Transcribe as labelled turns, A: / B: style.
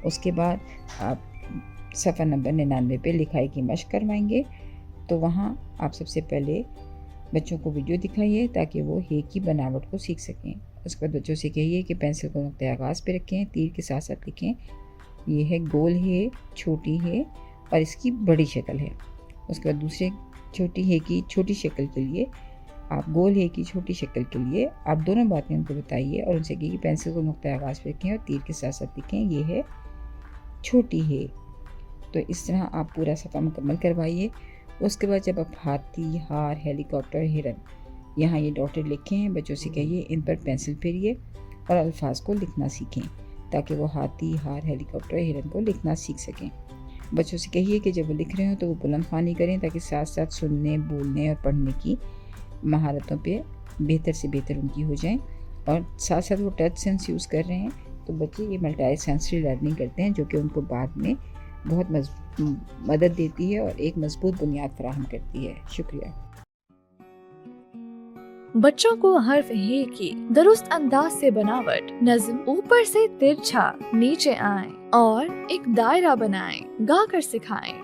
A: اس کے بعد آپ صفحہ نمبر 99 پہ لکھائی کی مشق کروائیں گے. تو وہاں آپ سب سے پہلے بچوں کو ویڈیو دکھائیے تاکہ وہ ہے کی بناوٹ کو سیکھ سکیں. اس کے بعد بچوں سے کہیے کہ پینسل کو نقطۂ آغاز پہ رکھیں, تیر کے ساتھ ساتھ لکھیں یہ ہے گول ہے, چھوٹی ہے اور اس کی بڑی شکل ہے. اس کے بعد دوسرے چھوٹی ہے کی چھوٹی شکل کے لیے آپ گول ہے کی چھوٹی شکل کے لیے آپ دونوں باتیں ان کو بتائیے اور ان سے کہیے کہ پینسل کو نقطۂ آغاز پہ رکھیں اور تیر کے ساتھ ساتھ لکھیں یہ ہے چھوٹی ہے. تو اس طرح آپ پورا صفحہ مکمل کروائیے. اس کے بعد جب آپ ہاتھی, ہار, ہیلی کاپٹر, ہرن یہاں یہ ڈاٹر لکھیں ہیں, بچوں سے کہیے ان پر پینسل پھیریے اور الفاظ کو لکھنا سیکھیں تاکہ وہ ہاتھی, ہار, ہیلی کاپٹر, ہرن کو لکھنا سیکھ سکیں. بچوں سے کہیے کہ جب وہ لکھ رہے ہوں تو وہ بلند خوانی کریں تاکہ ساتھ ساتھ سننے, بولنے اور پڑھنے کی مہارتوں پہ بہتر سے بہتر ان کی ہو جائیں. اور ساتھ ساتھ وہ ٹچ سینس یوز کر رہے ہیں تو بچے یہ ملٹائی سینسری لرننگ کرتے ہیں جو کہ ان کو بعد میں بہت مدد دیتی ہے اور ایک مضبوط بنیاد فراہم کرتی ہے. شکریہ.
B: بچوں کو حرف ہے کی درست انداز سے بناوٹ, نظم, اوپر سے ترچھا نیچے آئیں اور ایک دائرہ بنائیں گا کر سکھائیں.